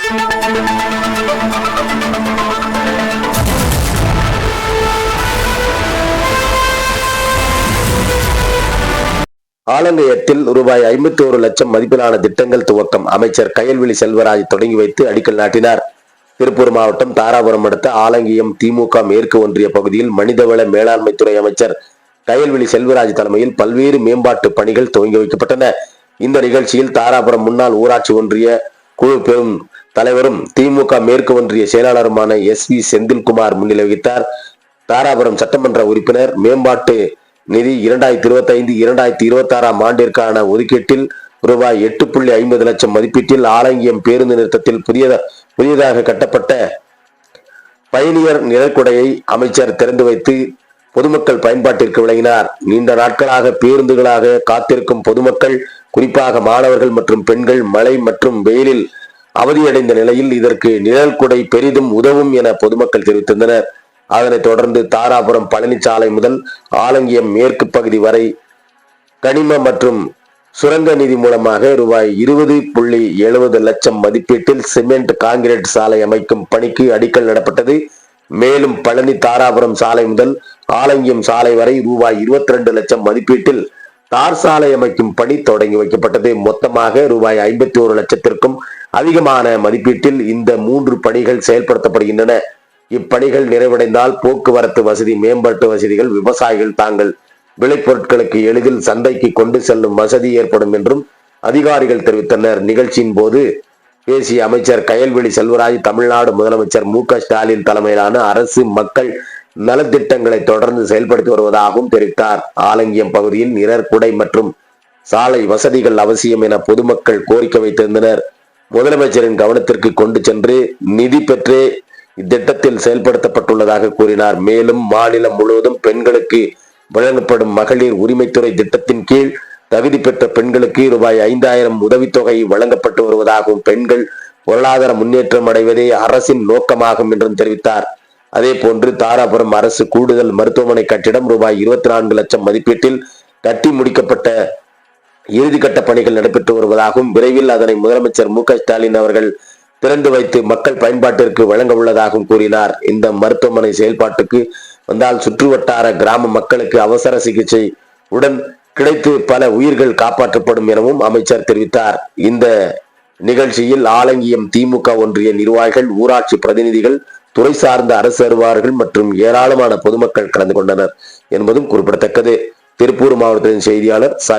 ஆலங்கயத்தில் ரூபாய் 51 லட்சம் மதிப்பிலான திட்டங்கள் துவக்கம். அமைச்சர் கயல்விழி செல்வராஜ் தொடங்கி வைத்து அடிக்கல் நாட்டினார். திருப்பூர் மாவட்டம் தாராபுரம் அடுத்த ஆலங்கியம் திமுக மேற்கு ஒன்றிய பகுதியில் மனிதவள மேலாண்மைத்துறை அமைச்சர் கயல்விழி செல்வராஜ் தலைமையில் பல்வேறு மேம்பாட்டு பணிகள் துவங்கி வைக்கப்பட்டன. இந்த நிகழ்ச்சியில் தாராபுரம் முன்னாள் ஊராட்சி ஒன்றிய குழு பெரும் தலைவரும் திமுக மேற்கு ஒன்றிய செயலாளருமான SV செந்தில்குமார் முன்னிலை வகித்தார். தாராபுரம் சட்டமன்ற உறுப்பினர் மேம்பாட்டு நிதி 2025-2026 ஆண்டிற்கான ஒதுக்கீட்டில் ரூபாய் 8.50 லட்சம் மதிப்பீட்டில் ஆலங்கியம் பேருந்து நிறுத்தத்தில் புதியதாக கட்டப்பட்ட பயணியர் நிழற்குடையை அமைச்சர் திறந்து வைத்து பொதுமக்கள் பயன்பாட்டிற்கு வழங்கினார். நீண்ட நாட்களாக பேருந்துகளாக காத்திருக்கும் பொதுமக்கள், குறிப்பாக மாணவர்கள் மற்றும் பெண்கள் மழை மற்றும் வெயிலில் அவதியடைந்த நிலையில் இதற்கு நிழற்குடை பெரிதும் உதவும் என பொதுமக்கள் தெரிவித்திருந்தனர். அதனைத் தொடர்ந்து தாராபுரம் பழனிச்சாலை முதல் ஆலங்கியம் மேற்கு பகுதி வரை கனிம மற்றும் சுரங்க நிதி மூலமாக ரூபாய் 20.70 லட்சம் மதிப்பீட்டில் சிமெண்ட் கான்கிரீட் சாலை அமைக்கும் பணிக்கு அடிக்கல் நடப்பட்டது. மேலும் பழனி தாராபுரம் சாலை முதல் ஆலங்கியம் சாலை வரை ரூபாய் 22 லட்சம் மதிப்பீட்டில் தார் சாலை அமைக்கும் பணி தொடங்கி வைக்கப்பட்டது. மொத்தமாக ரூபாய் 51 லட்சத்திற்கும் அதிகமான மதிப்பீட்டில் இந்த 3 பணிகள் செயல்படுத்தப்படுகின்றன. இப்பணிகள் நிறைவடைந்தால் போக்குவரத்து வசதி, மேம்பாட்டு வசதிகள், விவசாயிகள் தாங்கள் விளைபொருட்களுக்கு எளிதில் சந்தைக்கு கொண்டு செல்லும் வசதி ஏற்படும் என்றும் அதிகாரிகள் தெரிவித்தனர். நிகழ்ச்சியின் போது பேசிய அமைச்சர் கயல்விழி செல்வராஜ், தமிழ்நாடு முதலமைச்சர் மு.க.ஸ்டாலின் தலைமையிலான அரசு மக்கள் நலத்திட்டங்களை தொடர்ந்து செயல்படுத்தி வருவதாகவும் தெரிவித்தார். ஆலங்கியம் பகுதியில் நிழற்குடை மற்றும் சாலை வசதிகள் அவசியம் என பொதுமக்கள் கோரிக்கை வைத்திருந்தனர். முதலமைச்சரின் கவனத்திற்கு கொண்டு சென்று நிதி பெற்றே இத்திட்டத்தில் செயல்படுத்தப்பட்டுள்ளதாக கூறினார். மேலும் மாநிலம் முழுவதும் பெண்களுக்கு வழங்கப்படும் மகளிர் உரிமைத்துறை திட்டத்தின் கீழ் தகுதி பெற்ற பெண்களுக்கு ரூபாய் 5000 உதவித்தொகை வழங்கப்பட்டு வருவதாகவும், பெண்கள் பொருளாதார முன்னேற்றம் அடைவதே அரசின் நோக்கமாகும் என்றும் தெரிவித்தார். அதே போன்று தாராபுரம் அரசு கூடுதல் மருத்துவமனை கட்டிடம் ரூபாய் 24 லட்சம் மதிப்பீட்டில் கட்டி முடிக்கப்பட்ட இறுதிக்கட்ட பணிகள் நடைபெற்று வருவதாகவும், விரைவில் அதனை முதலமைச்சர் மு.க.ஸ்டாலின் அவர்கள் திறந்து வைத்து மக்கள் பயன்பாட்டிற்கு வழங்க உள்ளதாகவும் கூறினார். இந்த மருத்துவமனை செயல்பாட்டுக்கு வந்தால் சுற்றுவட்டார கிராம மக்களுக்கு அவசர சிகிச்சை உடன் கிடைத்து பல உயிர்கள் காப்பாற்றப்படும் எனவும் அமைச்சர் தெரிவித்தார். இந்த நிகழ்ச்சியில் ஆலங்கியம் திமுக ஒன்றிய நிர்வாகிகள், ஊராட்சி பிரதிநிதிகள், துறை சார்ந்த அரசு அலுவலர்கள் மற்றும் ஏராளமான பொதுமக்கள் கலந்து கொண்டனர் என்பதும் குறிப்பிடத்தக்கது. திருப்பூர் மாவட்டத்தின் செய்தியாளர் சாய்.